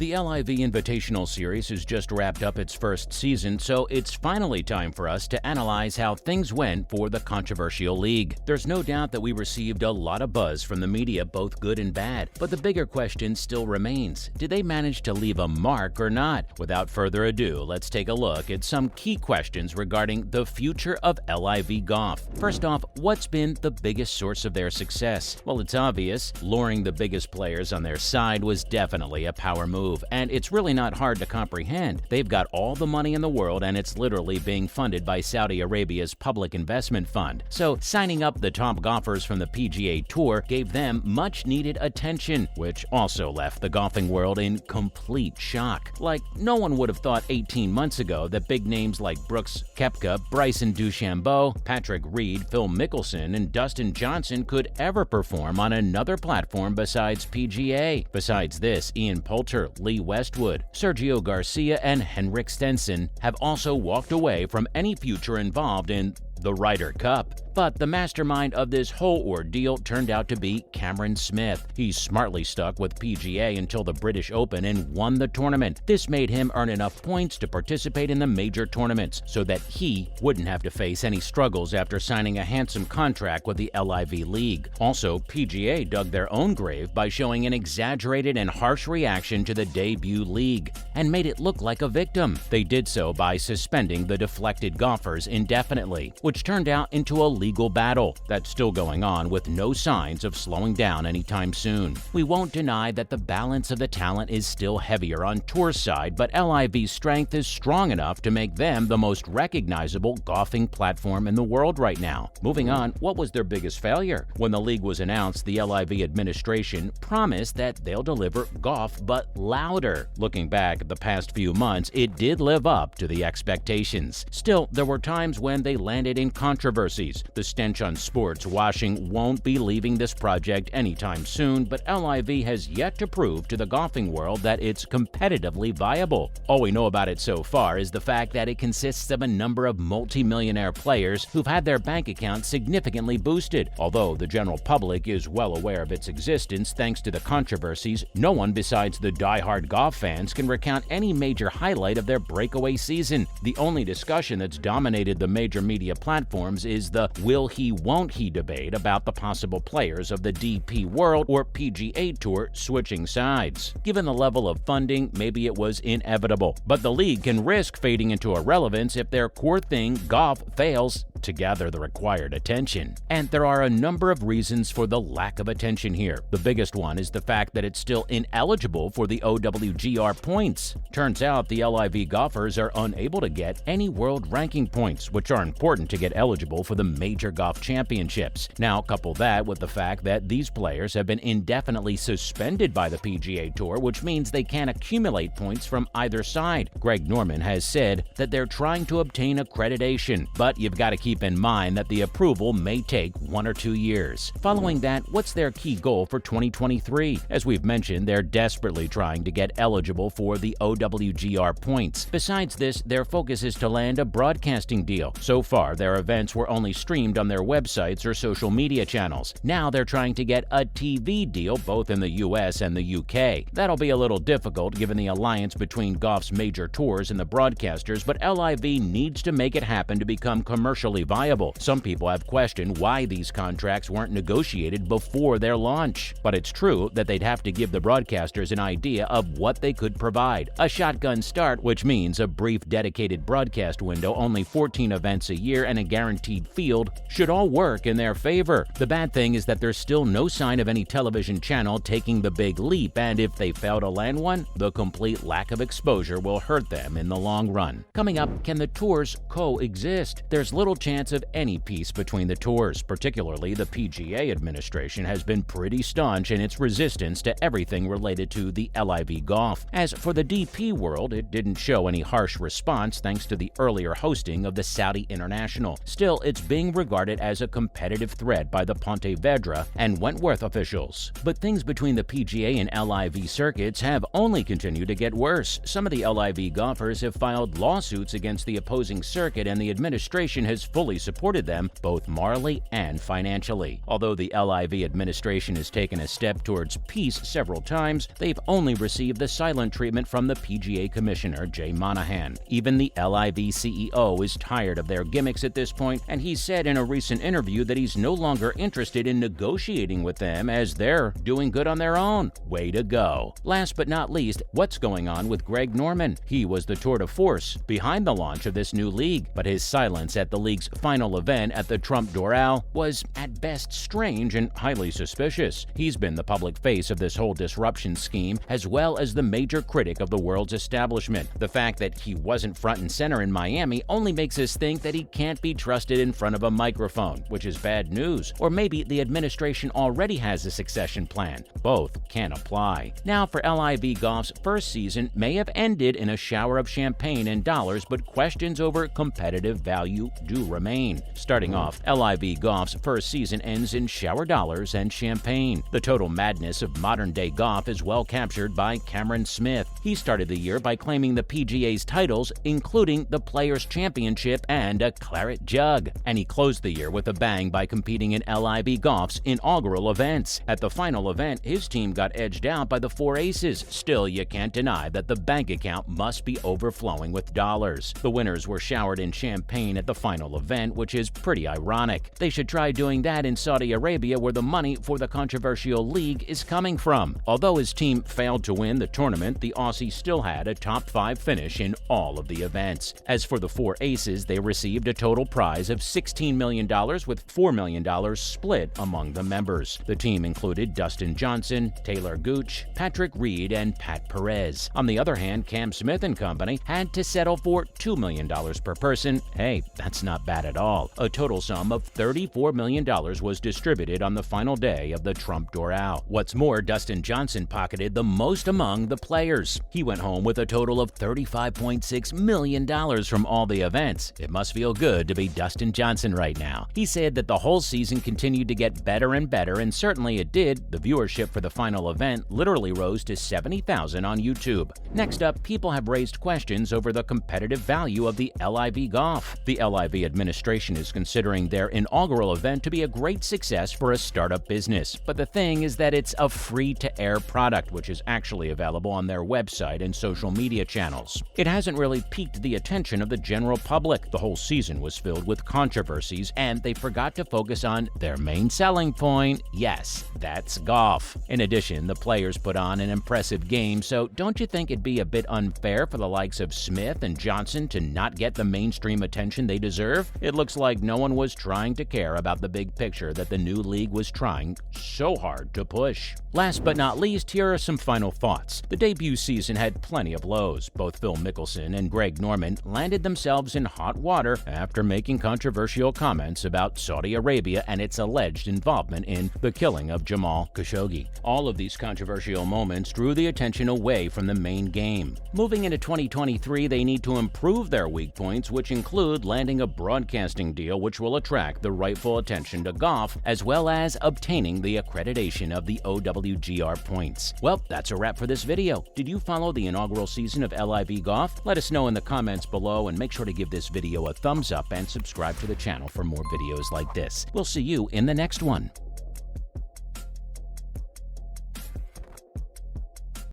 The LIV Invitational Series has just wrapped up its first season, so it's finally time for us to analyze how things went for the controversial league. There's no doubt that we received a lot of buzz from the media, both good and bad, but the bigger question still remains: did they manage to leave a mark or not? Without further ado, let's take a look at some key questions regarding the future of LIV golf. First off, what's been the biggest source of their success? Well, it's obvious. Luring the biggest players on their side was definitely a power move. And it's really not hard to comprehend. They've got all the money in the world, and it's literally being funded by Saudi Arabia's public investment fund. So signing up the top golfers from the PGA Tour gave them much-needed attention, which also left the golfing world in complete shock. Like, no one would have thought 18 months ago that big names like Brooks Koepka, Bryson DeChambeau, Patrick Reed, Phil Mickelson, and Dustin Johnson could ever perform on another platform besides PGA. Besides this, Ian Poulter, Lee Westwood, Sergio Garcia, and Henrik Stenson have also walked away from any future involved in the Ryder Cup. But the mastermind of this whole ordeal turned out to be Cameron Smith. He smartly stuck with PGA until the British Open and won the tournament. This made him earn enough points to participate in the major tournaments so that he wouldn't have to face any struggles after signing a handsome contract with the LIV League. Also, PGA dug their own grave by showing an exaggerated and harsh reaction to the debut league and made it look like a victim. They did so by suspending the deflected golfers indefinitely, which turned out into a legal battle that's still going on with no signs of slowing down anytime soon. We won't deny that the balance of the talent is still heavier on Tour's side, but LIV's strength is strong enough to make them the most recognizable golfing platform in the world right now. Moving on, what was their biggest failure? When the league was announced, the LIV administration promised that they'll deliver golf but louder. Looking back at the past few months, it did live up to the expectations. Still, there were times when they landed in controversies. The stench on sports washing won't be leaving this project anytime soon, but LIV has yet to prove to the golfing world that it's competitively viable. All we know about it so far is the fact that it consists of a number of multi-millionaire players who've had their bank accounts significantly boosted. Although the general public is well aware of its existence thanks to the controversies, no one besides the die-hard golf fans can recount any major highlight of their breakaway season. The only discussion that's dominated the major media platforms is the will he, won't he debate about the possible players of the DP World or PGA Tour switching sides. Given the level of funding, maybe it was inevitable, but the league can risk fading into irrelevance if their core thing, golf, fails to gather the required attention. And there are a number of reasons for the lack of attention here. The biggest one is the fact that it's still ineligible for the OWGR points. Turns out the LIV golfers are unable to get any world ranking points, which are important to get eligible for the major golf championships. Now, couple that with the fact that these players have been indefinitely suspended by the PGA Tour, which means they can't accumulate points from either side. Greg Norman has said that they're trying to obtain accreditation, but you've got to keep in mind that the approval may take 1 or 2 years. Following that, what's their key goal for 2023? As we've mentioned, they're desperately trying to get eligible for the OWGR points. Besides this, their focus is to land a broadcasting deal. So far, their events were only streamed on their websites or social media channels. Now they're trying to get a TV deal both in the US and the UK. That'll be a little difficult given the alliance between golf's major tours and the broadcasters, but LIV needs to make it happen to become commercially viable. Some people have questioned why these contracts weren't negotiated before their launch. But it's true that they'd have to give the broadcasters an idea of what they could provide. A shotgun start, which means a brief dedicated broadcast window, only 14 events a year, and a guaranteed field should all work in their favor. The bad thing is that there's still no sign of any television channel taking the big leap, and if they fail to land one, the complete lack of exposure will hurt them in the long run. Coming up, can the tours coexist? There's little chance of any peace between the tours. Particularly, the PGA administration has been pretty staunch in its resistance to everything related to the LIV golf. As for the DP World, it didn't show any harsh response thanks to the earlier hosting of the Saudi International. Still, it's being regarded as a competitive threat by the Pontevedra and Wentworth officials. But things between the PGA and LIV circuits have only continued to get worse. Some of the LIV golfers have filed lawsuits against the opposing circuit, and the administration has fully supported them, both morally and financially. Although the LIV administration has taken a step towards peace several times, they've only received the silent treatment from the PGA Commissioner, Jay Monahan. Even the LIV CEO is tired of their gimmicks at this point, and he said in a recent interview that he's no longer interested in negotiating with them as they're doing good on their own. Way to go. Last but not least, what's going on with Greg Norman? He was the tour de force behind the launch of this new league, but his silence at the league's final event at the Trump Doral was at best strange and highly suspicious. He's been the public face of this whole disruption scheme, as well as the major critic of the world's establishment. The fact that he wasn't front and center in Miami only makes us think that he can't be trusted in front of a microphone, which is bad news. Or maybe the administration already has a succession plan. Both can apply. Now, for LIV Golf's first season may have ended in a shower of champagne and dollars, but questions over competitive value do remain. Starting off, LIV Golf's first season ends in shower dollars and champagne. The total madness of modern-day golf is well captured by Cameron Smith. He started the year by claiming the PGA's titles, including the Players' Championship and a claret jug. And he closed the year with a bang by competing in LIV Golf's inaugural events. At the final event, his team got edged out by the Four Aces. Still, you can't deny that the bank account must be overflowing with dollars. The winners were showered in champagne at the final event, which is pretty ironic. They should try doing that in Saudi Arabia, where the money for the controversial league is coming from. Although his team failed to win the tournament, the Aussie still had a top 5 finish in all of the events. As for the Four Aces, they received a total prize of $16 million, with $4 million split among the members. The team included Dustin Johnson, Taylor Gooch, Patrick Reed, and Pat Perez. On the other hand, Cam Smith and company had to settle for $2 million per person. Hey, that's not bad at all. A total sum of $34 million was distributed on the final day of the Trump Doral. What's more, Dustin Johnson pocketed the most among the players. He went home with a total of $35.6 million from all the events. It must feel good to be Dustin Johnson right now. He said that the whole season continued to get better and better, and certainly it did. The viewership for the final event literally rose to 70,000 on YouTube. Next up, people have raised questions over the competitive value of the LIV Golf. The LIV administration is considering their inaugural event to be a great success for a startup business. But the thing is that it's a free-to-air product, which is actually available on their website and social media channels. It hasn't really piqued the attention of the general public. The whole season was filled with controversies, and they forgot to focus on their main selling point. Yes, that's golf. In addition, the players put on an impressive game, so don't you think it'd be a bit unfair for the likes of Smith and Johnson to not get the mainstream attention they deserve? It looks like no one was trying to care about the big picture that the new league was trying so hard to push. Last but not least, here are some final thoughts. The debut season had plenty of lows. Both Phil Mickelson and Greg Norman landed themselves in hot water after making controversial comments about Saudi Arabia and its alleged involvement in the killing of Jamal Khashoggi. All of these controversial moments drew the attention away from the main game. Moving into 2023, they need to improve their weak points, which include landing a broadcasting deal which will attract the rightful attention to golf, as well as obtaining the accreditation of the OWGR points. Well, that's a wrap for this video. Did you follow the inaugural season of LIV Golf? Let us know in the comments below, and make sure to give this video a thumbs up and subscribe to the channel for more videos like this. We'll see you in the next one.